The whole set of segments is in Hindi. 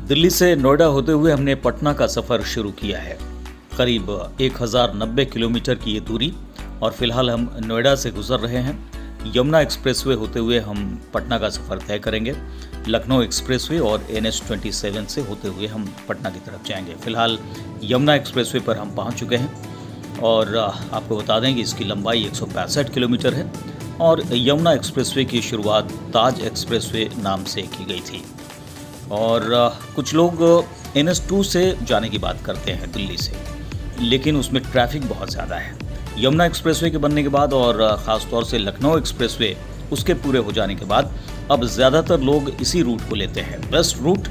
दिल्ली से नोएडा होते हुए हमने पटना का सफर शुरू किया है। करीब 1090 किलोमीटर की ये दूरी और फिलहाल हम नोएडा से गुजर रहे हैं। यमुना एक्सप्रेसवे होते हुए हम पटना का सफर तय करेंगे। लखनऊ एक्सप्रेसवे और NH27 से होते हुए हम पटना की तरफ जाएंगे। फिलहाल यमुना एक्सप्रेसवे पर हम पहुंच चुके हैं और आपको बता दें कि इसकी लंबाई 165 किलोमीटर है और यमुना एक्सप्रेसवे की शुरुआत ताज एक्सप्रेसवे नाम से की गई थी। और कुछ लोग NH2 से जाने की बात करते हैं दिल्ली से, लेकिन उसमें ट्रैफिक बहुत ज़्यादा है। यमुना एक्सप्रेसवे के बनने के बाद और ख़ास तौर से लखनऊ एक्सप्रेसवे उसके पूरे हो जाने के बाद अब ज़्यादातर लोग इसी रूट को लेते हैं। बेस्ट रूट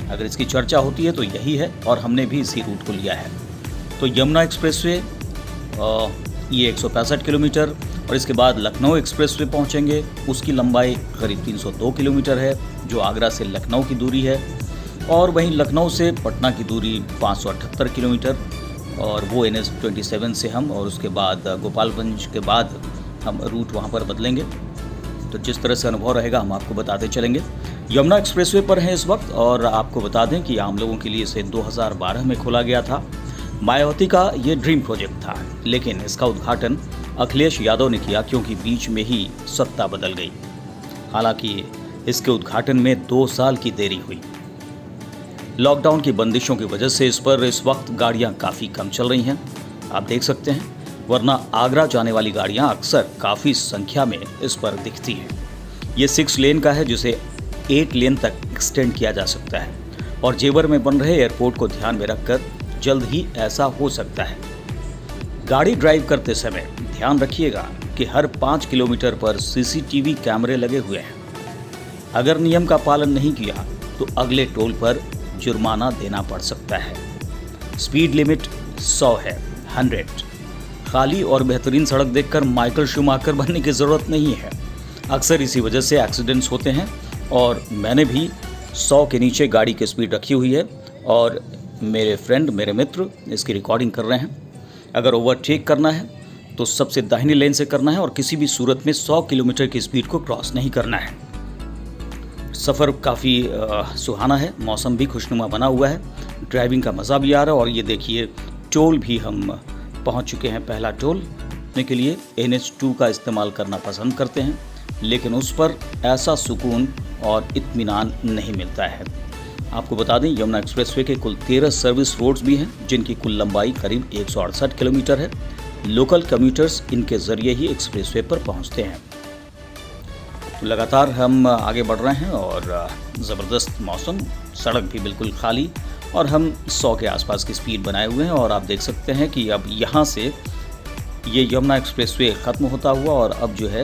अगर इसकी चर्चा होती है तो यही है और हमने भी इसी रूट को लिया है। तो यमुना एक्सप्रेसवे ये 165 किलोमीटर और इसके बाद लखनऊ एक्सप्रेसवे पहुंचेंगे। उसकी लंबाई करीब 302 किलोमीटर है, जो आगरा से लखनऊ की दूरी है। और वहीं लखनऊ से पटना की दूरी 578 किलोमीटर और वो NH27 से हम और उसके बाद गोपालगंज के बाद हम रूट वहां पर बदलेंगे। तो जिस तरह से अनुभव रहेगा हम आपको बताते चलेंगे। यमुना एक्सप्रेसवे पर हैं इस वक्त और आपको बता दें कि आम लोगों के लिए इसे 2012 में खोला गया था। मायावती का ये ड्रीम प्रोजेक्ट था, लेकिन इसका उद्घाटन अखिलेश यादव ने किया क्योंकि बीच में ही सत्ता बदल गई। हालांकि इसके उद्घाटन में 2 साल की देरी हुई। लॉकडाउन की बंदिशों की वजह से इस पर इस वक्त गाड़ियां काफ़ी कम चल रही हैं, आप देख सकते हैं, वरना आगरा जाने वाली गाड़ियां अक्सर काफ़ी संख्या में इस पर दिखती हैं। ये 6 लेन का है जिसे 8 लेन तक एक्सटेंड किया जा सकता है और जेवर में बन रहे एयरपोर्ट को ध्यान में रखकर जल्द ही ऐसा हो सकता है। गाड़ी ड्राइव करते समय ध्यान रखिएगा कि हर 5 किलोमीटर पर CCTV कैमरे लगे हुए हैं। अगर नियम का पालन नहीं किया तो अगले टोल पर जुर्माना देना पड़ सकता है। स्पीड लिमिट 100 है, 100। खाली और बेहतरीन सड़क देखकर माइकल शूमाकर बनने की ज़रूरत नहीं है। अक्सर इसी वजह से एक्सीडेंट्स होते हैं और मैंने भी 100 के नीचे गाड़ी की स्पीड रखी हुई है और मेरे फ्रेंड, मेरे मित्र इसकी रिकॉर्डिंग कर रहे हैं। अगर ओवरटेक करना है तो सबसे दाहिनी लेन से करना है और किसी भी सूरत में 100 किलोमीटर की स्पीड को क्रॉस नहीं करना है। सफ़र काफ़ी सुहाना है, मौसम भी खुशनुमा बना हुआ है, ड्राइविंग का मज़ा भी आ रहा है। और ये देखिए टोल भी हम पहुंच चुके हैं। पहला टोल के लिए NH2 का इस्तेमाल करना पसंद करते हैं, लेकिन उस पर ऐसा सुकून और इत्मीनान नहीं मिलता है। आपको बता दें यमुना एक्सप्रेसवे के कुल 13 सर्विस रोड्स भी हैं, जिनकी कुल लंबाई करीब 168 किलोमीटर है। लोकल कम्यूटर्स इनके ज़रिए ही एक्सप्रेसवे पर पहुंचते हैं। तो लगातार हम आगे बढ़ रहे हैं और ज़बरदस्त मौसम, सड़क भी बिल्कुल खाली और हम 100 के आसपास की स्पीड बनाए हुए हैं। और आप देख सकते हैं कि अब यहाँ से ये यमुना एक्सप्रेसवे ख़त्म होता हुआ और अब जो है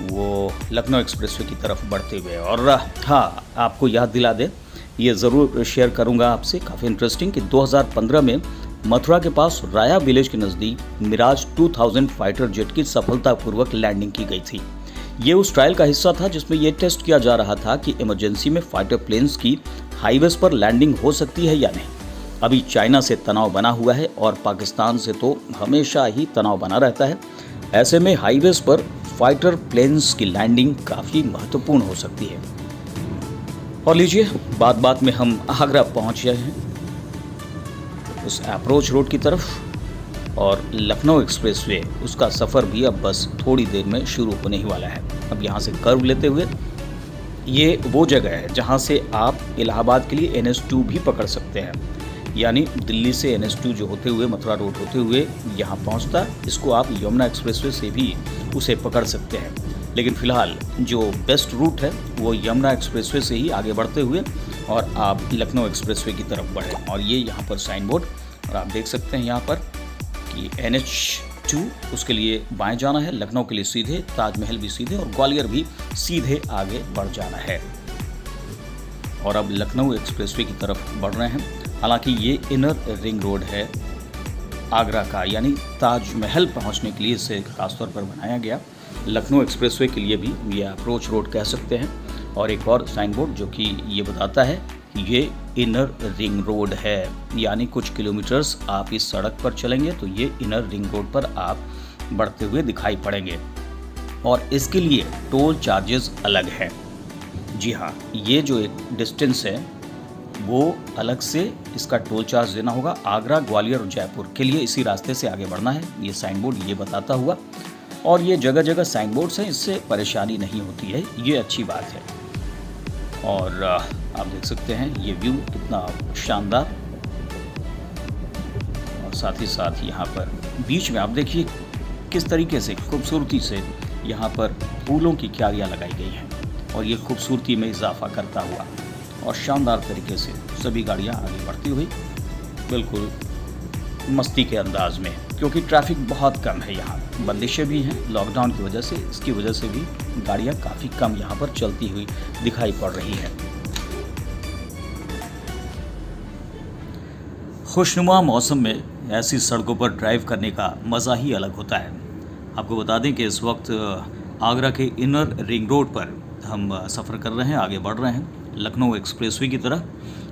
वो लखनऊ एक्सप्रेसवे की तरफ बढ़ते हुए। और हाँ, आपको याद दिला दे, ये ज़रूर शेयर करूँगा आपसे, काफ़ी इंटरेस्टिंग, कि 2015 में मथुरा के पास राया विलेज के नज़दीक मिराज 2000 फाइटर जेट की सफलतापूर्वक लैंडिंग की गई थी। ये उस ट्रायल का हिस्सा था जिसमें यह टेस्ट किया जा रहा था कि इमरजेंसी में फाइटर प्लेन्स की हाईवेज पर लैंडिंग हो सकती है या नहीं। अभी चाइना से तनाव बना हुआ है और पाकिस्तान से तो हमेशा ही तनाव बना रहता है। ऐसे में हाईवेज पर फाइटर प्लेन्स की लैंडिंग काफ़ी महत्वपूर्ण हो सकती है। और लीजिए, बात बात में हम आगरा पहुंच गए हैं उस अप्रोच रोड की तरफ और लखनऊ एक्सप्रेसवे उसका सफ़र भी अब बस थोड़ी देर में शुरू होने ही वाला है। अब यहाँ से कर्व लेते हुए ये वो जगह है जहाँ से आप इलाहाबाद के लिए NH2 भी पकड़ सकते हैं, यानी दिल्ली से NH2 जो होते हुए मथुरा रोड होते हुए यहाँ पहुँचता है, इसको आप यमुना एक्सप्रेसवे से भी उसे पकड़ सकते हैं। लेकिन फ़िलहाल जो बेस्ट रूट है वो यमुना एक्सप्रेसवे से ही आगे बढ़ते हुए और आप लखनऊ एक्सप्रेसवे की तरफ बढ़ें। और ये यहाँ पर साइन बोर्ड और आप देख सकते हैं यहाँ पर कि NH2 उसके लिए बाएं जाना है, लखनऊ के लिए सीधे, ताजमहल भी सीधे और ग्वालियर भी सीधे आगे बढ़ जाना है। और अब लखनऊ एक्सप्रेसवे की तरफ बढ़ रहे हैं। हालांकि ये इनर रिंग रोड है आगरा का, यानी ताजमहल पहुंचने के लिए इसे खासतौर पर बनाया गया। लखनऊ एक्सप्रेसवे के लिए भी ये अप्रोच रोड कह सकते हैं। और एक और साइन बोर्ड जो कि ये बताता है ये इनर रिंग रोड है, यानी कुछ किलोमीटर्स आप इस सड़क पर चलेंगे तो ये इनर रिंग रोड पर आप बढ़ते हुए दिखाई पड़ेंगे। और इसके लिए टोल चार्जेस अलग हैं। जी हाँ, ये जो एक डिस्टेंस है वो अलग से इसका टोल चार्ज देना होगा। आगरा, ग्वालियर और जयपुर के लिए इसी रास्ते से आगे बढ़ना है, ये साइन बोर्ड ये बताता हुआ। और ये जगह जगह साइन बोर्ड्स हैं, इससे परेशानी नहीं होती है, ये अच्छी बात है। और आप देख सकते हैं ये व्यू कितना शानदार, और साथ ही साथ यहाँ पर बीच में आप देखिए किस तरीके से खूबसूरती से यहाँ पर फूलों की क्यारियाँ लगाई गई हैं, और ये खूबसूरती में इजाफा करता हुआ और शानदार तरीके से सभी गाड़ियाँ आगे बढ़ती हुई बिल्कुल मस्ती के अंदाज में, क्योंकि ट्रैफिक बहुत कम है यहाँ, बंदिशें भी हैं लॉकडाउन की वजह से, इसकी वजह से भी गाड़ियाँ काफ़ी कम यहाँ पर चलती हुई दिखाई पड़ रही हैं। खुशनुमा मौसम में ऐसी सड़कों पर ड्राइव करने का मज़ा ही अलग होता है। आपको बता दें कि इस वक्त आगरा के इनर रिंग रोड पर हम सफ़र कर रहे हैं, आगे बढ़ रहे हैं लखनऊ एक्सप्रेसवे की तरह।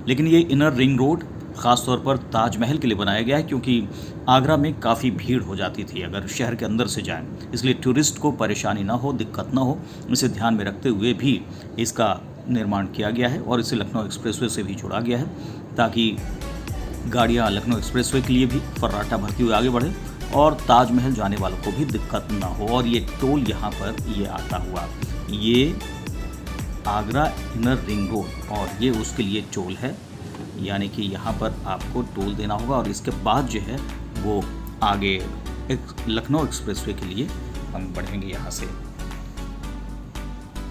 लेकिन ये इनर रिंग रोड ख़ास तौर पर ताजमहल के लिए बनाया गया है, क्योंकि आगरा में काफ़ी भीड़ हो जाती थी अगर शहर के अंदर से जाएं, इसलिए टूरिस्ट को परेशानी ना हो, दिक्कत ना हो, इसे ध्यान में रखते हुए भी इसका निर्माण किया गया है और इसे लखनऊ एक्सप्रेसवे से भी जोड़ा गया है, ताकि गाड़ियाँ लखनऊ एक्सप्रेसवे के लिए भी फर्राटा भरती हुई आगे बढ़े और ताजमहल जाने वालों को भी दिक्कत ना हो। और ये टोल यहाँ पर ये आता हुआ, ये आगरा इनर रिंग रोड और ये उसके लिए टोल है, यानी कि यहाँ पर आपको टोल देना होगा। और इसके बाद जो है वो आगे लखनऊ एक्सप्रेसवे के लिए हम बढ़ेंगे यहाँ से।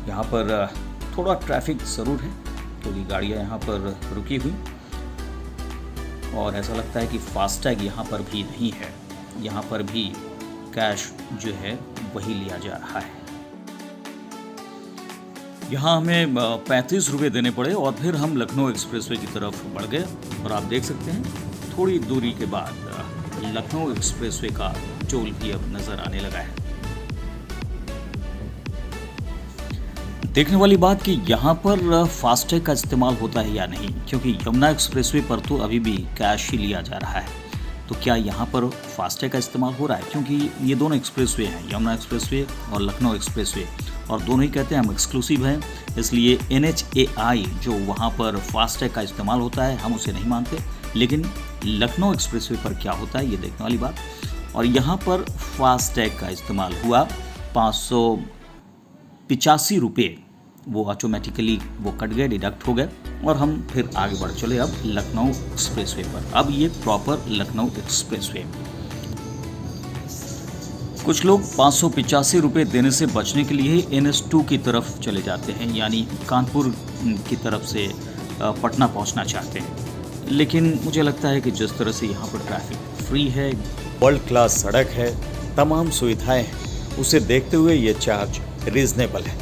यहाँ पर थोड़ा ट्रैफिक ज़रूर है, क्योंकि गाड़ियाँ यहाँ पर रुकी हुई, और ऐसा लगता है कि फास्टैग यहाँ पर भी नहीं है, यहाँ पर भी कैश जो है वही लिया जा रहा है। यहाँ हमें 35 रुपये देने पड़े और फिर हम लखनऊ एक्सप्रेसवे की तरफ बढ़ गए, और आप देख सकते हैं थोड़ी दूरी के बाद लखनऊ एक्सप्रेसवे का टोल भी अब नज़र आने लगा है। देखने वाली बात कि यहाँ पर फास्टैग का इस्तेमाल होता है या नहीं, क्योंकि यमुना एक्सप्रेसवे पर तो अभी भी कैश ही लिया जा रहा है। तो क्या यहाँ पर फास्टैग का इस्तेमाल हो रहा है, क्योंकि ये दोनों एक्सप्रेसवे हैं, यमुना एक्सप्रेसवे और लखनऊ एक्सप्रेसवे, और दोनों ही कहते हैं हम एक्सक्लूसिव हैं, इसलिए NHAI जो वहाँ पर फास्टैग का इस्तेमाल होता है हम उसे नहीं मानते। लेकिन लखनऊ एक्सप्रेसवे पर क्या होता है ये देखने वाली बात। और यहाँ पर फास्टैग का इस्तेमाल हुआ, 585 रुपये वो ऑटोमेटिकली वो कट गए, डिडक्ट हो गए, और हम फिर आगे बढ़ चले अब लखनऊ एक्सप्रेसवे पर। अब ये प्रॉपर लखनऊ एक्सप्रेसवे। कुछ लोग 585 रुपये देने से बचने के लिए NS2 की तरफ चले जाते हैं, यानी कानपुर की तरफ से पटना पहुंचना चाहते हैं। लेकिन मुझे लगता है कि जिस तरह से यहाँ पर ट्रैफिक फ्री है, वर्ल्ड क्लास सड़क है, तमाम सुविधाएं हैं, उसे देखते हुए ये चार्ज रीजनेबल है।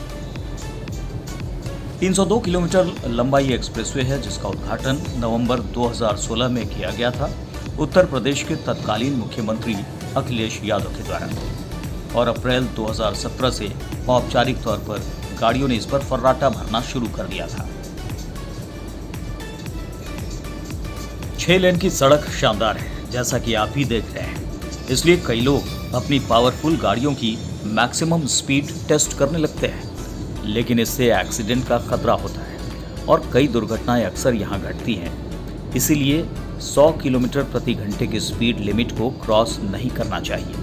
302 किलोमीटर लंबा ये एक्सप्रेसवे है, जिसका उद्घाटन नवंबर 2016 में किया गया था उत्तर प्रदेश के तत्कालीन मुख्यमंत्री अखिलेश यादव के द्वारा, और अप्रैल 2017 से औपचारिक तौर पर गाड़ियों ने इस पर फर्राटा भरना शुरू कर दिया था। 6 लेन की सड़क शानदार है, जैसा कि आप ही देख रहे हैं, इसलिए कई लोग अपनी पावरफुल गाड़ियों की मैक्सिमम स्पीड टेस्ट करने लगते हैं, लेकिन इससे एक्सीडेंट का खतरा होता है और कई दुर्घटनाएं अक्सर यहाँ घटती हैं। इसीलिए 100 किलोमीटर प्रति घंटे की स्पीड लिमिट को क्रॉस नहीं करना चाहिए।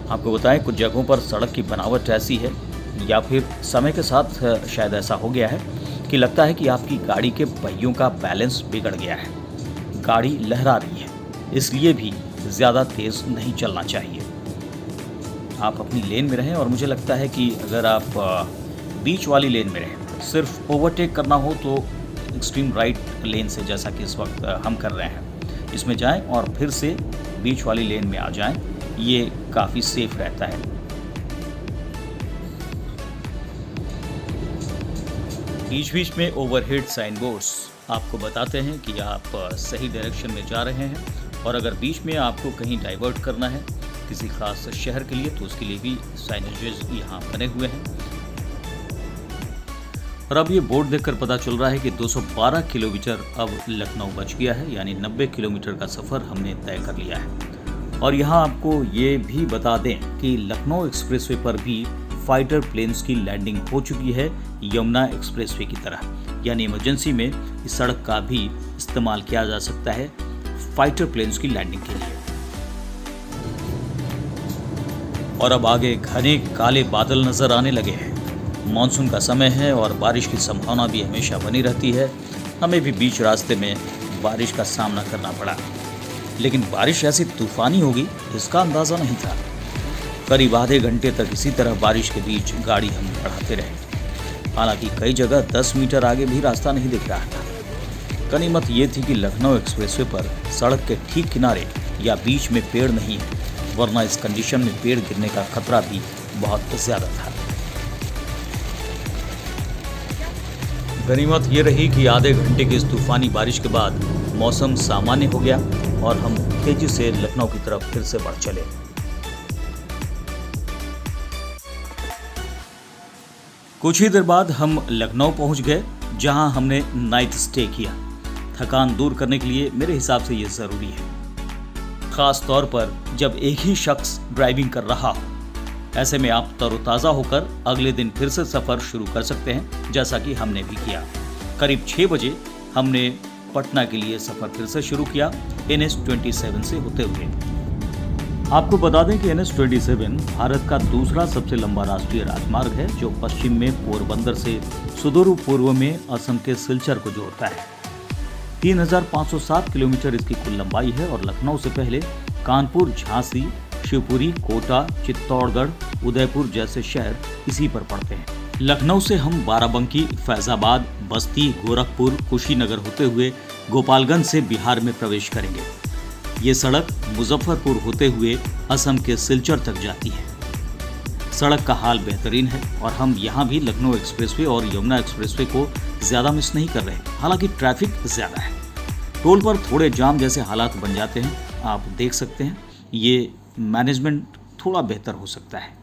आपको बताएं, कुछ जगहों पर सड़क की बनावट ऐसी है, या फिर समय के साथ शायद ऐसा हो गया है कि लगता है कि आपकी गाड़ी के पहियों का बैलेंस बिगड़ गया है, गाड़ी लहरा रही है, इसलिए भी ज़्यादा तेज़ नहीं चलना चाहिए। आप अपनी लेन में रहें, और मुझे लगता है कि अगर आप बीच वाली लेन में रहें, सिर्फ ओवरटेक करना हो तो एक्सट्रीम राइट लेन से, जैसा कि इस वक्त हम कर रहे हैं, इसमें जाएं और फिर से बीच वाली लेन में आ जाएं, ये काफ़ी सेफ रहता है। बीच बीच में ओवरहेड साइन बोर्ड्स आपको बताते हैं कि आप सही डायरेक्शन में जा रहे हैं, और अगर बीच में आपको कहीं डाइवर्ट करना है किसी खास शहर के लिए, तो उसके लिए भी साइनेजेस यहाँ बने हुए हैं। और अब ये बोर्ड देखकर पता चल रहा है कि 212 किलोमीटर अब लखनऊ बच गया है, यानी 90 किलोमीटर का सफ़र हमने तय कर लिया है। और यहाँ आपको ये भी बता दें कि लखनऊ एक्सप्रेसवे पर भी फाइटर प्लेन्स की लैंडिंग हो चुकी है यमुना एक्सप्रेसवे की तरह, यानी इमरजेंसी में इस सड़क का भी इस्तेमाल किया जा सकता है फाइटर प्लेन्स की लैंडिंग के लिए। और अब आगे घने काले बादल नजर आने लगे हैं। मानसून का समय है और बारिश की संभावना भी हमेशा बनी रहती है। हमें भी बीच रास्ते में बारिश का सामना करना पड़ा, लेकिन बारिश ऐसी तूफानी होगी इसका अंदाजा नहीं था। करीब आधे घंटे तक इसी तरह बारिश के बीच गाड़ी हम बढ़ाते रहे। हालांकि कई जगह 10 मीटर आगे भी रास्ता नहीं दिख रहा था। गनीमत ये थी कि लखनऊ एक्सप्रेसवे पर सड़क के ठीक किनारे या बीच में पेड़ नहीं है, वरना इस कंडीशन में पेड़ गिरने का खतरा भी बहुत ज्यादा था। गनीमत ये रही कि आधे घंटे की इस तूफानी बारिश के बाद मौसम सामान्य हो गया और हम तेजी से लखनऊ की तरफ फिर से बढ़ चले। कुछ ही देर बाद हम लखनऊ पहुंच गए, जहां हमने नाइट स्टे किया। थकान दूर करने के लिए मेरे हिसाब से ये जरूरी है, खास तौर पर जब एक ही शख्स ड्राइविंग कर रहा हो। ऐसे में आप तरोताज़ा होकर अगले दिन फिर से सफ़र शुरू कर सकते हैं, जैसा कि हमने भी किया। करीब 6 बजे हमने पटना के लिए सफ़र फिर से शुरू किया NH-27 से होते हुए। आपको बता दें कि NH-27 भारत का दूसरा सबसे लंबा राष्ट्रीय राजमार्ग है, जो पश्चिम में पोरबंदर से सुदूर पूर्व में असम के सिलचर को जोड़ता है। 3507 किलोमीटर इसकी कुल लंबाई है और लखनऊ से पहले कानपुर, झांसी, शिवपुरी, कोटा, चित्तौड़गढ़, उदयपुर जैसे शहर इसी पर पड़ते हैं। लखनऊ से हम बाराबंकी, फैजाबाद, बस्ती, गोरखपुर, कुशीनगर होते हुए गोपालगंज से बिहार में प्रवेश करेंगे। ये सड़क मुजफ्फरपुर होते हुए असम के सिलचर तक जाती है। सड़क का हाल बेहतरीन है और हम यहाँ भी लखनऊ एक्सप्रेसवे और यमुना एक्सप्रेसवे को ज़्यादा मिस नहीं कर रहे। हालांकि ट्रैफिक ज़्यादा है, टोल पर थोड़े जाम जैसे हालात बन जाते हैं। आप देख सकते हैं, ये मैनेजमेंट थोड़ा बेहतर हो सकता है।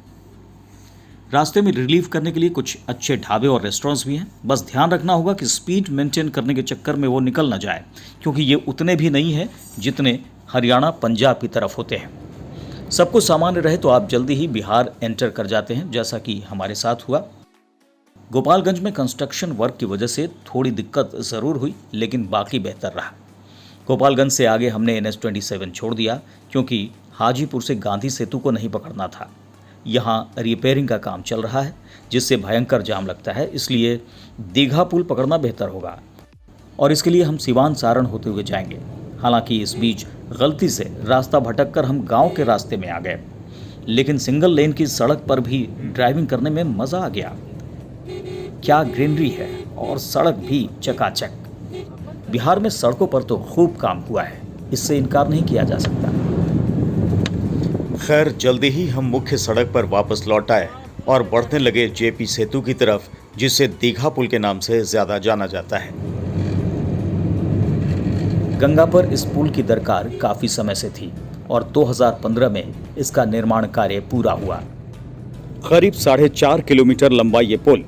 रास्ते में रिलीफ करने के लिए कुछ अच्छे ढाबे और रेस्टोरेंट्स भी हैं। बस ध्यान रखना होगा कि स्पीड मेंटेन करने के चक्कर में वो निकल ना जाए, क्योंकि ये उतने भी नहीं है जितने हरियाणा, पंजाब की तरफ होते हैं। सब कुछ सामान्य रहे तो आप जल्दी ही बिहार एंटर कर जाते हैं, जैसा कि हमारे साथ हुआ। गोपालगंज में कंस्ट्रक्शन वर्क की वजह से थोड़ी दिक्कत ज़रूर हुई, लेकिन बाकी बेहतर रहा। गोपालगंज से आगे हमने NH-27 छोड़ दिया, क्योंकि हाजीपुर से गांधी सेतु को नहीं पकड़ना था। यहाँ रिपेयरिंग का काम चल रहा है, जिससे भयंकर जाम लगता है, इसलिए दीघा पुल पकड़ना बेहतर होगा और इसके लिए हम सिवान, सारण होते हुए जाएंगे। हालांकि इस बीच गलती से रास्ता भटककर हम गांव के रास्ते में आ गए, लेकिन सिंगल लेन की सड़क पर भी ड्राइविंग करने में मज़ा आ गया। क्या ग्रीनरी है और सड़क भी चकाचक। बिहार में सड़कों पर तो खूब काम हुआ है, इससे इनकार नहीं किया जा सकता। खैर, जल्दी ही हम मुख्य सड़क पर वापस लौट आए और बढ़ने लगे JP सेतु की तरफ, जिसे दीघा पुल के नाम से ज्यादा जाना जाता है। गंगा पर इस पुल की दरकार काफी समय से थी और 2015 में इसका निर्माण कार्य पूरा हुआ। करीब 4.5 किलोमीटर लंबा ये पुल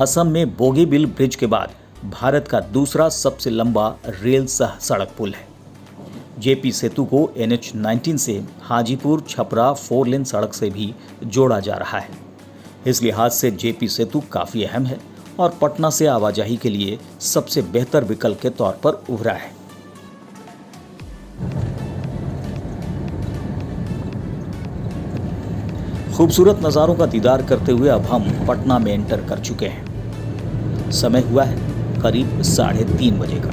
असम में बोगीबिल ब्रिज के बाद भारत का दूसरा सबसे लंबा रेल सह सड़क पुल है। JP सेतु को NH-19 से हाजीपुर, छपरा 4 लेन सड़क से भी जोड़ा जा रहा है। इस लिहाज से JP सेतु काफ़ी अहम है और पटना से आवाजाही के लिए सबसे बेहतर विकल्प के तौर पर उभरा है। खूबसूरत नज़ारों का दीदार करते हुए अब हम पटना में एंटर कर चुके हैं। समय हुआ है करीब 3:30 बजे का,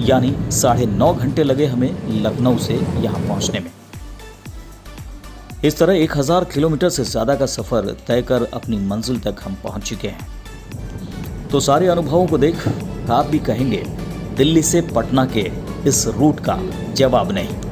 यानी 9.5 घंटे लगे हमें लखनऊ से यहाँ पहुँचने में। इस तरह 1000 किलोमीटर से ज़्यादा का सफ़र तय कर अपनी मंजिल तक हम पहुँच चुके हैं। तो सारे अनुभवों को देख आप भी कहेंगे, दिल्ली से पटना के इस रूट का जवाब नहीं।